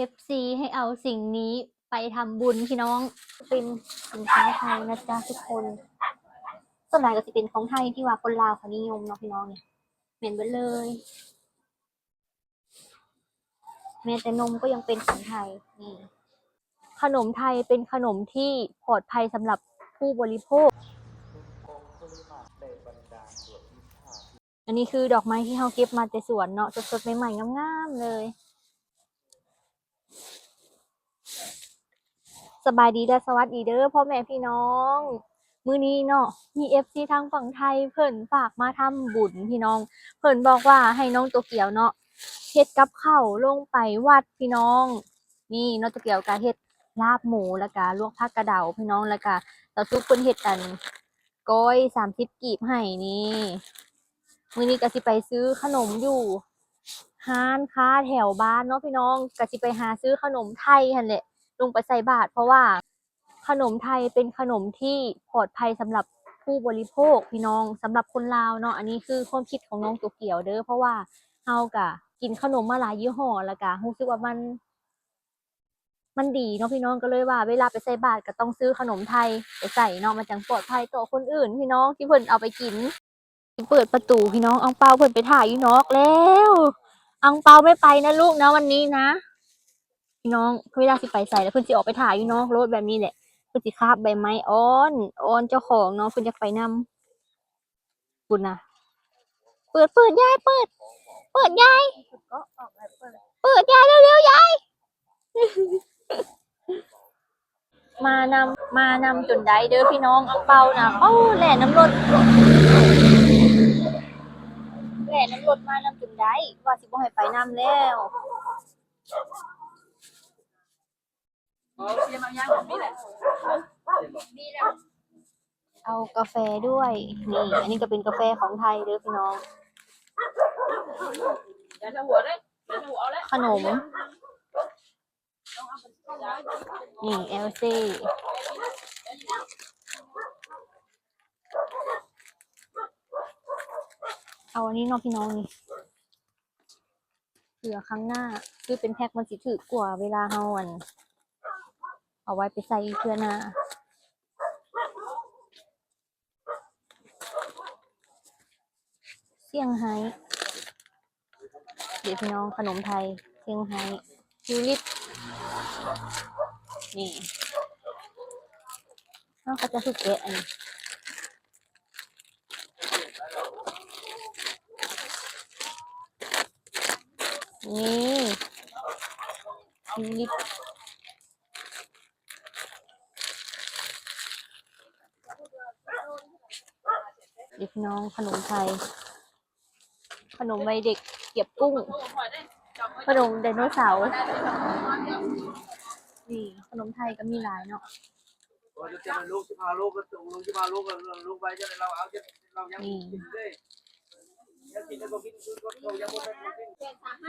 FC ให้เอาสิ่งนี้ไปทำบุญพี่น้องเป็นสินค้าไทยนะจ๊ะทุกคนส่วนใหญ่ก็จะเป็นของไทยที่ว่าคนลาวเขานิยมเนาะพี่น้องเนี่ยเหม็นไปเลยแม้แต่นมก็ยังเป็นของไทยนี่ขนมไทยเป็นขนมที่ปลอดภัยสำหรับผู้บริโภคอันนี้คือดอกไม้ที่เราเก็บมาแต่สวนเนาะสดๆใหม่ๆงามๆเลยสบายดีและสวัสดีเด้อพ่อแม่พี่น้องมื้อนี้เนาะมีFCทางฝั่งไทยเพิ่นฝากมาทำบุญพี่น้องเพิ่นบอกว่าให้น้องโตเกียวเนาะเฮ็ดกับข้าวลงไปวัดพี่น้องนี่น้องโตเกียวก็เฮ็ดลาบหมูแล้วก็ลวกผักกระเดาพี่น้องแล้วก็ตาซุปเพิ่นเฮ็ดอันก้อย30กีบให้นี่มื้อนี้ก็สิไปซื้อขนมอยู่ร้านค้าแถวบ้านเนาะพี่น้องก็สิไปหาซื้อขนมไทยหั่นแหละลงไปใส่บาตรเพราะว่าขนมไทยเป็นขนมที่ปลอดภัยสำหรับผู้บริโภคพี่น้องสำหรับคนลาวเนาะอันนี้คือความคิดของน้องโตเกียวเด้อเพราะว่าเฮาก็กินขนมมาหลายยี่ห้อแล้วก็รู้สึกว่ามันดีเนาะพี่น้องก็เลยว่าเวลาไปใส่บาตรก็ต้องซื้อขนมไทยไปใส่เนาะมันจังปลอดภัยต่อคนอื่นพี่น้องที่เพิ่นเอาไปกินเปิดประตูพี่น้องอังเปาเพิ่นไปถ่ายอยู่นอกแล้วอังเปาไม่ไปนะลูกนะวันนี้นะพี่น้องเวลาสิไปใส่แล้วเพิ่นสิออกไปถ่ายอยู่นอกรถแบบนี้แหละเพิ่นสิคาบใบไม้อ้อนเจ้าของเนาะเพิ่นอยากไปนำพุ่นน่ะเปิดยายเปิดยายเร็วๆยายมานำจนได้เด้อพี่น้องอังเปาน่ะเอ้าแล่น้ำรถมานำจนได้ว่าสิบ่ให้ไปนำแล้วเอากาแฟด้วยนี่อันนี้ก็เป็นกาแฟของไทยเด้อพี่น้องขนมนี่เอลซีเอาอันนี้เนาะพี่น้องนี่เผื่อครั้งหน้าคือเป็นแพ็คมันสิถูกกว่าเวลาเฮาอันเอาไว้ไปใส่เพื่อหน้าเซี่ยงไฮ้เดี๋ยวพี่น้องขนมไทยเซี่ยงไฮ้ทิวลิปนี่เขาจะถูกแกะอันนี่ทิวลิปเดี๋ยวพี่น้องขนมไทยขนมวัยเด็กเก็บกุ้งขนมไดโนเสาร์นี่ขนมไทยก็มีหลายเนาะนี่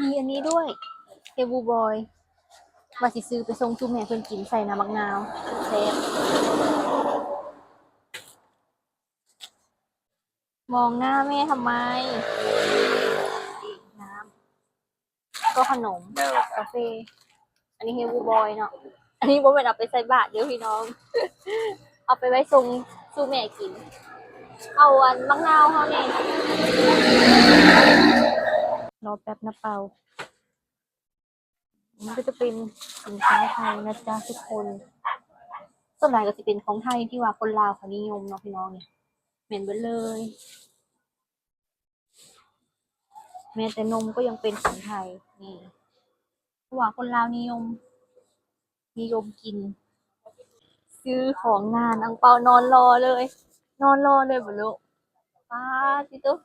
มีอันนี้ด้วยเฮบูบอยว่าสิซื้อไปส่งจูแม่เพิ่นกินใส่น้ำมะนาวแซ่บมองหน้าแม่ทำไมน้ำก็ขนมกาแฟอันนี้เฮบูบอยเนาะอันนี้บ่แม่นเอาไปใส่บาตรเด้อพี่น้องเอาไปไว้ส่งจูแม่กินเอาอันมะนาวเฮานี่รอแป๊บนะเปามันก็จะเป็นสินค้าไทยนะจ๊ะทุกคนส่วนใหญ่ก็จะเป็นของไทยที่ว่าคนลาวเขานิยมเนาะพี่น้องเนี่ยเหม็นไปเลยแม้แต่นมก็ยังเป็นของไทยนี่เพราะว่าคนลาวนิยมกินซื้อของงานอังเปานอนรอเลยบ่ลูกป้าจิตุ๊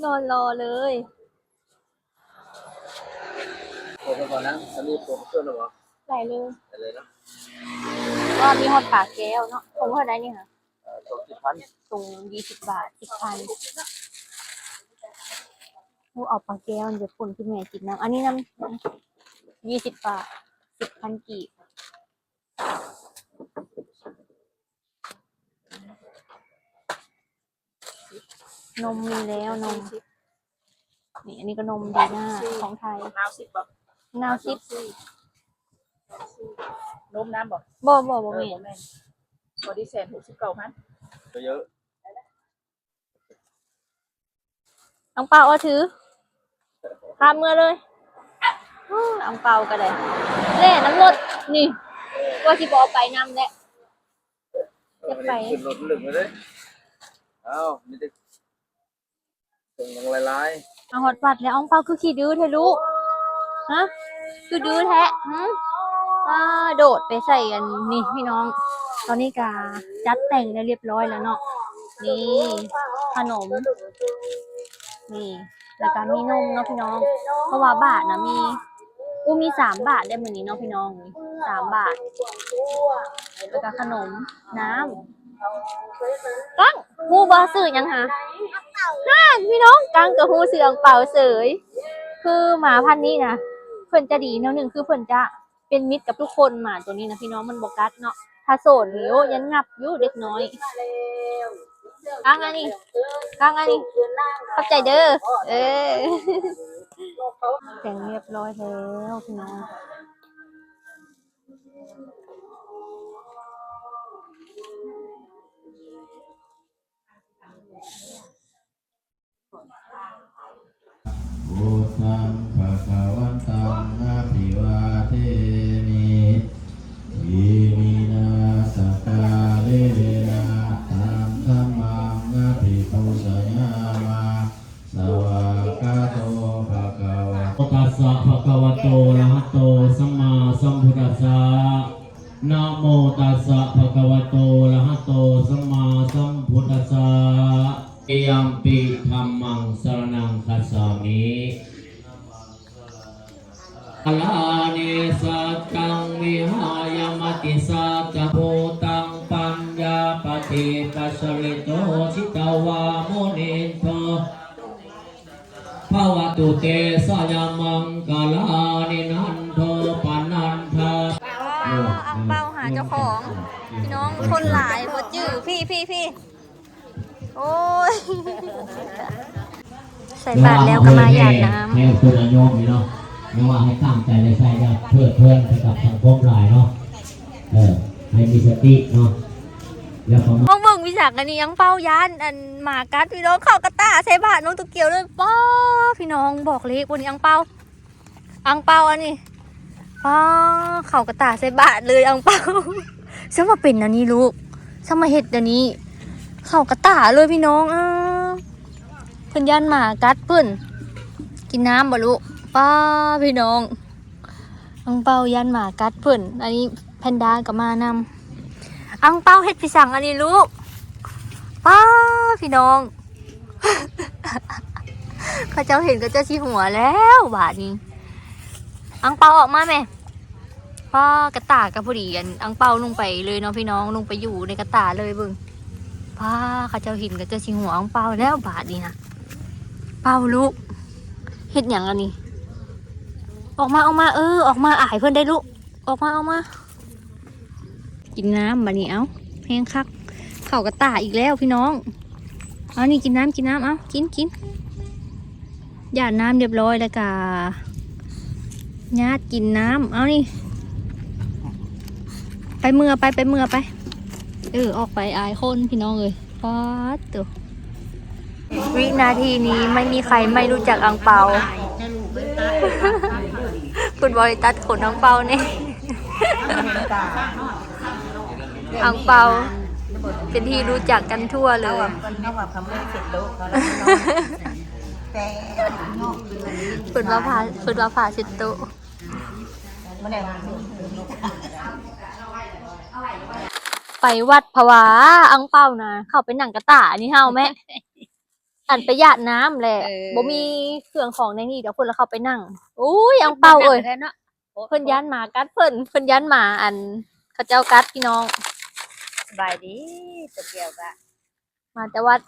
นอนรอเลยโอ้ก่อนนะอันนี้ผมเชื่อหรือเปล่าใส่เลยใส่เลยนะก็มีฮอตปากแก้วเนาะคงเท่าไหร่นี่ค่ะ20,000ส่ง20 บาท10,000ผู้เอาปลาแก้วเดี๋ยวปุ่นคุณแม่กินน้ำอันนี้น้ำ20 บาท10,000กีบนมมีแล้วนม นี่อันนี้ก็นมดีน่าของไทย นาวสิบบ่ นาวซิป นมน้ำบ่ บ่มี แม่นบอดี้แซน69,000 ก็เยอะ อังเปาเอาถือพาเมื่อเลยอังเปาก็ได้เล่น้ำรถนี่ว่าสิบเอาไปนำแหละ จะไป ขึ้นรถหลึงเลยเอ้ามีแต่ส่งลงลาย เอาฮอดวัดแล้วอังเปาคือขี้ดื้อแท้ลูกฮะคือดื้อแท้โดดไปใส่อันนี่พี่น้อง ตอนนี้กาจัดแต่งได้เรียบร้อยแล้วเนาะนี่ขนมนี่แล้วก็มีนมเนาะพี่น้อง เพราะว่าบาทนะมี3 บาทได้เหมือนนี้เนาะพี่น้องนี่3 บาทแล้วก็ขนมน้ำกังฮู้บ่ซื้อหยังหาพี่น้องกังกับฮู้ซื้ออังเปาเสยคือหมาพันธุ์นี้นะเพิ่นจะดีแนวหนึงคือเพิ่นจะเป็นมิตรกับทุกคนหมาตัวนี้นะพี่น้องมันบ่กัดเนาะถ้าโสดนี่โอ้ยันงับอยู่เด็กน้อยกังอันนี้ขอบใจเด้อแต่งเรียบร้อยแล้วพี่น้อง พุทธังภะคะวันตังอะภิวาเทมิอิมินาสกาเลนะตัมธัมมังอะภิปุสยามะสวากาโตภะคะวะตัสสะภะคะวะโตอะระหะโตสัมมาสัมพุทธัสสะนะโมตัสสะภะคะวะโตอะระหะโตสัมมาสัมพุทธัสสะยัมปิธัมมังสรณังคัจฉามิอลาเนสัจจังวิหายมติสัจจโพตังปัญญาปฏิปัสสริโตชิตาวามุนินโทภวตุเตสยามังกาลานินันโทปนันทา อังเปาหาเจ้าของ พี่น้องคนหลายบ่จื้อพี่โอ้ยใส่บาตรแล้วก็มาหยาดน้ำ ให้คุณโยมนี่เนาะไม่ว่าให้ตั้งใจเลยใช่ครับเพื่อนไปกับสังคมหลายเนาะให้มีสติเนาะแล้วก็ มองเบิ่งวิสากันนี่อังเปายานอันหมากัดพี่น้องเข้ากระตาใส่บาตรน้องตุกเกียวเลยป้าพี่น้องบอกเลขวันนี้อังเปาอันนี้ป้าเข้ากระตาใส่บาตรเลยอังเปาซะมาเป็นอันนี้ลูกซะมาเฮ็ดอันนี้เข้ากระตาเลยพี่น้องเพิ่นย่านหมากัดเพิ่นกินน้ำบ่ลูกป้าพี่น้องอังเปาย่านหมากัดเพิ่นอันนี้แพนด้าก็มานำอังเปาเฮ็ดพี่สั่งอันนี้ลูกป้าพี่น้อง เขาเจ้าเห็นก็เจ้าชี้หัวแล้วบาดนี้อังเปาออกมาแม่ป้ากระตากกับพอดีอังเปาลงไปเลยเนาะพี่น้องลงไปอยู่ในกระตาเลยเบิ่งป้าเขาเจ้าเห็นก็เจ้าชี้หัวอังเปาแล้วบาดนี้นะเปาลูกเฮ็ดหยังอันนี้ออกมาออกมาอายเพื่อนได้ลูกออกมากินน้ำบัดนี้เอ้าแห้งคักเข้ากระตาอีกแล้วพี่น้องเอานี่กินน้ำเอากินหยาดน้ำเรียบร้อยแล้วก็ญาติกินน้ำเอานี่ไปเมื่อไปออกไปอายคนพี่น้องเลยป๊าดตัววินาทีนี้ไม่มีใครไม่รู้จักอังเปาคุณบอยตัดขนอังเปาเนี่ยอังเปาเป็นที่รู้จักกันทั่วเลยฝึกว่าผ่าเช็ดโต๊ะไปวัดภาวะอังเปานะเข้าไปหนังกระต่ายนี่เฮาแม่อันไปหยาดน้ำแหละบ่มีเครื่องของในนี่เดี๋ยวคนละเข้าไปนั่งอุ้ยอังเปาเอ้ยเพิ่นยันหมากัดเพิ่นยันหมาอันเขาเจ้ากัดพี่น้องสบายดีตัวเกี่ยวกะ มาแต่วัด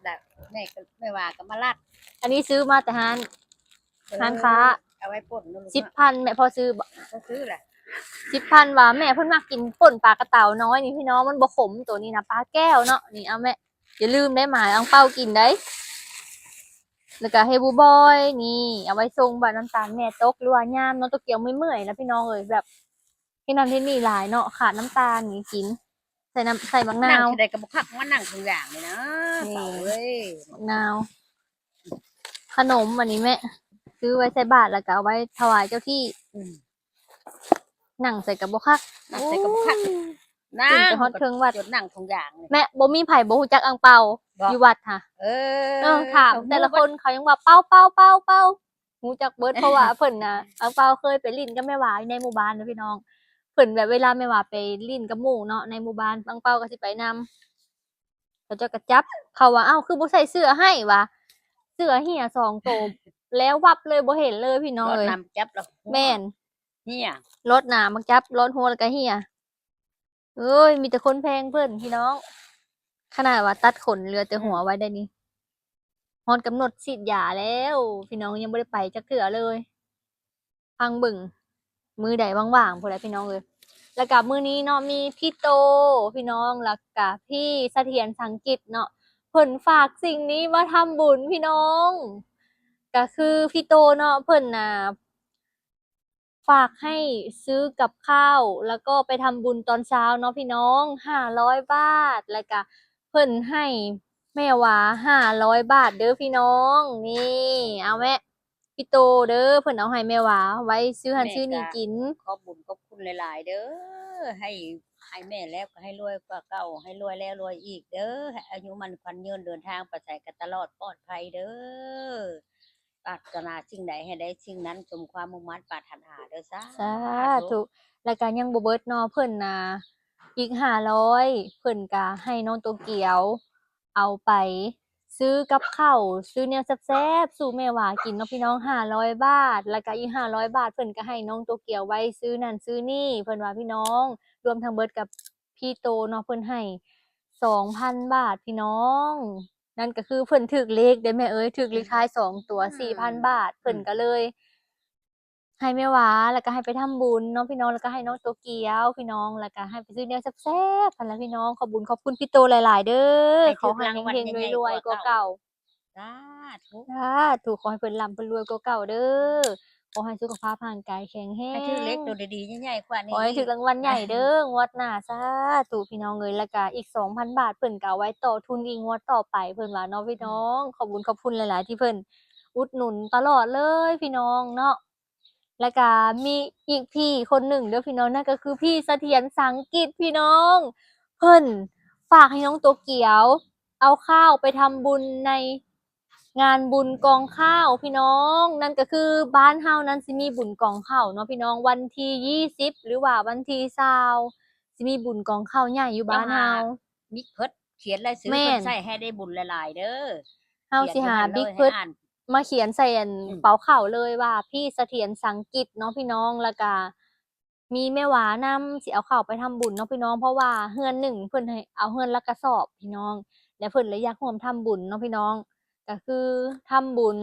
แบบแม่ก็ไม่ว่าก็มาลัด อันนี้ซื้อมาแต่ร้านค้า เอาไว้ป่นนู่น 10,000แม่พอซื้อบ่ ก็ซื้อแหละ 10,000ว่าแม่เพิ่นมักกินป่นปลากระเต่าน้อยนี่พี่น้องมันบ่ขมตัวนี้นะปลาแก้วเนาะนี่เอาแม่อย่าลืมได้หมาอังเปากินได้ แล้วก็เฮบูบอยนี่เอาไว้ทรงบาดน้ำตาลแม่ตกหรือว่ายามเนาะตัวเกียวไม่เมื่อยแล้วพี่น้องเอ้ยแบบที่นั่นที่นี่หลายเนาะขาดน้ำตาลนี่กินใส่น้ำใส่มะนา นั่ง ว ที่ใดก็บ่คักว่านั่งทุกอย่างเลยนะ นี่ เป่าเว้ย มะนาว ขนมอันนี้แม่ซื้อไว้ใส่บาตรแล้วก็เอาไว้ถวายเจ้าที่ อืม นั่งใส่กับบ่คัก นั่งใส่ก็บ่คัก นั่ ขึ้น ง ไปฮอดเทิงวัด จนนั่งทุกอย่างเลย แม่บ่มีไผบ่ฮู้จักอังเปา บ่ อยู่วัดค่ะ เอ ถามแต่ละคนเขายังว่าเป้าเป้าเป้าเป้าฮู้จักเบิดเพราะว่าเพิ่นน่ะอังเปาเคยไปลิ้นกับแม่หวาอยู่ในหมู่บ้านเด้อพี่น้องเพิ่นแบบเวลาแม่หวาไปลิ้นกับหมู่เนาะในหมู่บ้านอังเปาก็สิไปนำเขาเจ้าก็จับเขาว่าอ้าวคือบ่ใส่เสื้อให้วะเสื้อเหี่ย2โตวแล้ววับเลยบ่เห็นเลยพี่น้อง รถ เอ้ย นำจับแล้ว แม่น เฮีย รถหนามาจับรถหัวแล้วก็เหี่ยเอ้ยมีแต่คนแพงเพิ่นพี่น้อง ขนาดว่าตัดขนเหลือแต่หัวไว้ได้นี่ฮอดกำหนดฉีดยาแล้ว พี่น้องยังบ่ได้ไปจักเทื่อเลย พังเบิ่งมื้อใดว่างๆพุ่นแหละพี่น้องเอ้ยแล้วก็มื้อนี้เนาะมีพี่โต พี่น้องแล้วก็พี่เสถียรสังกิตเนาะเพิ่นฝากสิ่งนี้มาทำบุญพี่น้อง ก็คือพี่โตเนาะเพิ่นน่ะ ฝากให้ซื้อกับข้าวแล้วก็ไปทำบุญตอนเช้าเนาะพี่น้อง500บาทแล้วก็เพิ่นให้แม่หวา500บาทเด้อพี่น้องนี่เอาแม่พี่โตเด้อเพิ่นเอาให้แม่หวาไว้ซื้อหันซื้อนี่กิน ขอบุญขอบคุณหลายๆ เด้อให้แม่แล้วก็ให้รวยกว่าเก่าให้รวยแล้วรวยอีกเด้อให้อายุมันขวัญยืนเดินทางไปใส่กันตลอดปลอดภัยเด้อปรารถนาสิ่งใดให้ได้สิ่งนั้นสมความมุ่งมั่นปรารถนาเด้อสา สาธุแล้วก็ยังบ่เบิดเนาะเพิ่นน่ะอีก500เพิ่นก็ให้น้องโตเกียว เอาไปซื้อกับข้าวซื้อแนวแซ่บๆสู่แม่หวากินเนาะพี่น้อง500บาทแล้วก็อีก500บาทเพิ่นก็ให้น้องโตเกียวไว้ซื้อนั่นซื้อนี่เพิ่นว่าพี่น้องรวมทั้งเบิดกับพี่โตเนาะเพิ่นให้2,000บาทพี่น้อง นั่นก็คือเพิ่นถูกเลขเด้อแม่เอ้ยถูกเลขท้าย2ตัว4,000บาทเพิ่นก็เลย ให้แม่หวาแล้วก็ให้ไปทำบุญเนาะพี่น้องแล้วก็ให้น้องโตเกียวพี่น้องแล้วก็ให้ไปซื้อแนวแซ่บๆนั่นแหละพี่น้องขอบคุญขอบคุณพี่โตหลายๆ เด้อขอให้เฮงๆรวยๆกว่าเก่า สาธุ สาธุขอให้เพิ่นร่ำเพิ่นรวยกว่าเก่าเด้อขอให้สุขภาพร่างกายแข็งแร ให้ถือเล็ก ง ตัวดีๆใหญ่ๆกว่านี้ ขอให้ถูกรางวัลใหญ่เด้องวดหน้าสาธุพี่น้องเอ้ยแล้วก็อีก2,000บาทเพิ่นก็เอาไว้ต่อทุนอีกงวดต่อไปเพิ่นว่าเนาะพี่น้องขอบคุณหลายๆที่เพิ่นอุดหนุนตลอดเลยพี่น้องเนาะแล้วก็มีอีกพี่คนหนึ่งเด้อพี่น้องนั่นก็คือพี่เสถียรสังกิตพี่น้องเพิ่นฝากให้น้องโตเกียว เอาข้าวไปทำบุญในงานบุญกองข้าวพี่น้องนั่นก็คือบ้านเฮานั้นสิมีบุญกองข้าวเนาะพี่น้องวันที่20หรือว่าวันที่20สิมีบุญกองข้าวใหญ่อยู่บ้านเฮา บิ๊กเพิดเขียนรายชื่อ แม่น เพิ่นใส่ให้ได้บุญหลายๆ เด้อ เฮาสิหา เขียน บิ๊ก ให้ เพิด อ่าน มาเขียนใส่อัน อืม เป๋าข่าวเลยว่าพี่เสถียรสังกิตเนาะพี่น้องแล้วก็มีแม่หวานำสิเอาข้าวไปทำบุญเนาะพี่น้องเพราะว่าเฮือนหนึ่งเพิ่นให้เอาเฮือนละกระสอบพี่น้อง แล้วเพิ่นเลยอยากร่วมทำบุญเนาะพี่น้อง ก็คือทำบุญ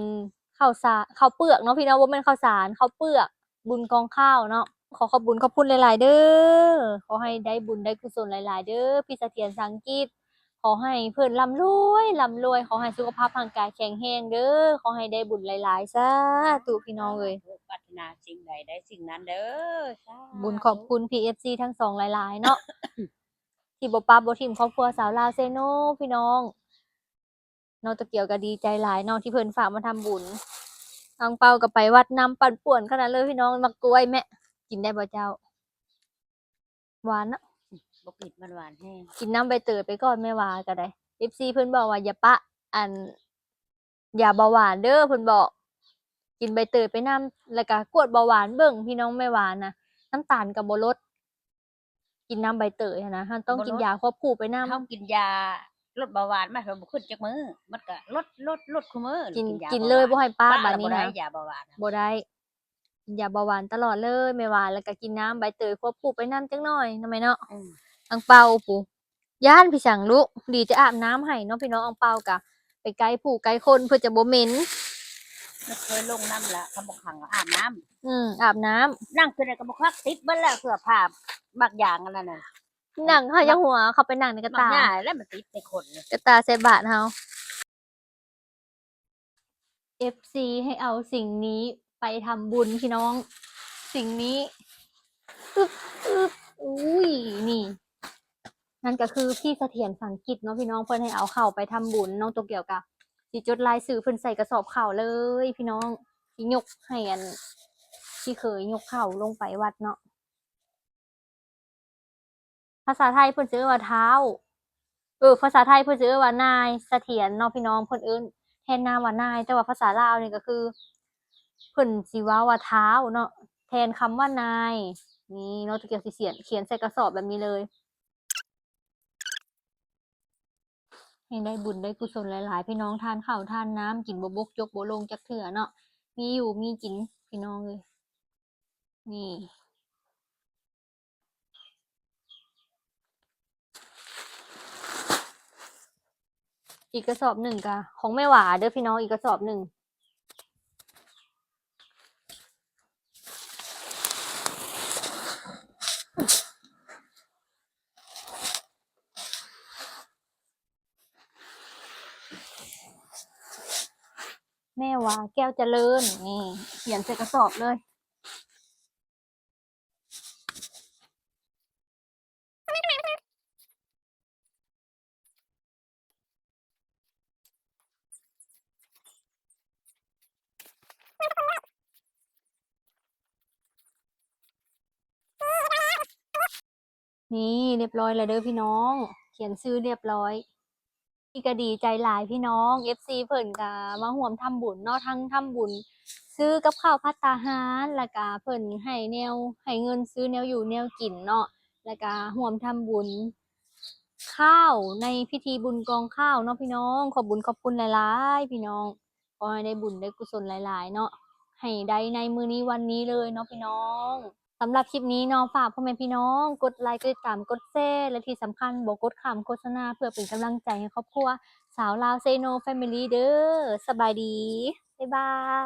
ข้าวข้าวเปลือกเนาะพี่น้องบ่แม่นข้าวสารข้าวเปลือกบุญกองข้าวเนาะขอขอบคุญขอบคุณหลายๆ เด้อขอให้ได้บุญได้กุศลหลายๆ เด้อพี่เสถียรสังกิต ขอให้เพิ่นร่ำรวยร่ำรวยขอให้สุขภาพร่างกายแข็งแรงเด้อขอให้ได้บุญหลายๆสาธุพี่น้องเอ้ย ปรารถนาสิ่งใดได้สิ่งนั้นเด้อสาธุ บุญขอบคุณ PFC ทั้งสองหลายๆ เนาะ ที่บ่ปราบ่ทิ่มครอบครัวสาวลาวเซโนพี่น้องน้องตะเกียวก็ดีใจหลายเนาะที่เพิ่นฝากมาทำบุญอังเปาก็ไปวัดนำปั่นป่วนขนาดเลยพี่น้องมักกล้วยแม่กินได้บ่เจ้า หวานเนาะ บ่ปิดมันหวานแห้ง กินน้ำใบเตยไปก่อนแม่ว่าก็ได้ FC เพิ่นบอกว่าอย่าปะอันอย่าเบาหวานเด้อเพิ่นบอก กินใบเตยไปนำแล้วก็กวดเบาหวานเบิ่งพี่น้องแม่หวานน่ะน้ำตาลก็บ่ลด กินน้ำใบเตยหั้นนะเราต้องกินยาควบคู่ไปนำ เฮากินยาลดเบาหวานมาเพิ่นบ่ขึ้นจักมื้อมันก็ลดคุมื้อ กิน ยา กินเลยบ่ให้ป้า ป้า บัด บ่ นี้ ได้ นะ ยาเบาหวาน บ่ได้กินยาเบาหวานตลอดเลยแม่หวานแล้วก็กินน้ำใบเตยควบคู่ไปนำจักหน่อยนำแม่เนาะ อืม อังเปาปู่ย่านพี่สังลุดีจะอาบน้ำให้เนาะพี่น้องอังเปาก็ไปไกลผู้ไกลคนเพื่อจะบ่เหม็น มันเคยลงน้ำละคำบอกขังก็อาบน้ำ อาบน้ำ นั่งคือได้ก็บอกคักติดเบิ่แล้วเสื้อผ้าบักอย่างอันนั้นน่ะ นั่งเขาจะหัวเขาไปนั่งในกระ บัก ตา หน้า แล้วมันติดในขนเลย กระตาใส่บาทเฮา เออ กินน้ำใบเตยไปนำแล้วก็กวดเบาหวานเบิ่งพี่น้องแม่หวานน่ะน้ำตาลก็บ่ลด กินยาควบคู่ไปนำ ลดคุมื้อ กินเลยบ่ให้ป้าบัดนี้นะบ่ได้กินยาเบาหวานตลอดเลยแม่หวานแล้วก็กินน้ำใบเตยควบคู่ไปนำจักหน่อยนำแม่เนาะ อังเปาปู่ย่านพี่สังลุดีจะอาบน้ำให้เนาะพี่น้องอังเปาก็ไปไกลผู้ไกลคนเพื่อจะบ่เหม็น FC ให้เอาสิ่งนี้ไปทำบุญพี่น้อง สิ่งนี้อึบอึบอุ้ยนี่ นั่นก็คือพี่เสถียรสังกิจเนาะพี่น้องเพิ่นให้เอาข้าวไปทำบุญน้องโตเกียวกะสิจดรายชื่อเพิ่นใส่กระสอบข้าวเลย พี่น้องสิยกให้อันที่เคยยกข้าวลงไปวัดเนาะภาษาไทยเพิ่นชื่อว่าเท้าภาษาไทยเพิ่นชื่อว่านายเสถียรเนาะพี่น้องเพิ่นเอิ้นแทนนามว่านายแต่ว่าภาษาลาวนี่ก็คือเพิ่นสิเว้าว่าเท้าเนาะแทนคำว่านายนี่น้องโตเกียวสิเขียนใส่กระสอบแบบนี้เลย ให้ได้บุญได้กุศลหลายๆพี่น้องทานข้าวทานน้ำกินบ่บกจกบ่ลงจักเทื่อเนาะมีอยู่มีกินพี่น้องเลยนี่อีกกระสอบหนึ่งกะของแม่หวาเด้อพี่น้องอีกกระสอบหนึ่งแม่หวาแก้วเจริญนี่เขียนใส่กระสอบเลยนี่เรียบร้อยแล้วเด้อพี่น้องเขียนชื่อเรียบร้อยพี่ก็ดีใจหลายพี่น้อง FC เพิ่นก็มาร่วมทำบุญเนาะทั้งทำบุญซื้อกับข้าวภัตตาหารแล้วก็เพิ่นให้เงินซื้อแนวอยู่แนวกินเนาะแล้วก็ร่วมทำบุญข้าวในพิธีบุญกองข้าวเนาะพี่น้องขอบบุญขอบคุณหลายๆพี่น้องขอให้ได้บุญได้กุศลหลายๆเนาะให้ได้ในมื้อนี้วันนี้เลยเนาะพี่น้องสำหรับคลิปนี้เนาะฝากพ่อแม่พี่น้องกดไลค์กดติดตามกดแชร์และที่สำคัญบ่กดข้ามโฆษณาเพื่อเป็นกำลังใจให้ครอบครัวสาวลาวเซโนแฟมิลี่เด้อสบายดีบ๊ายบาย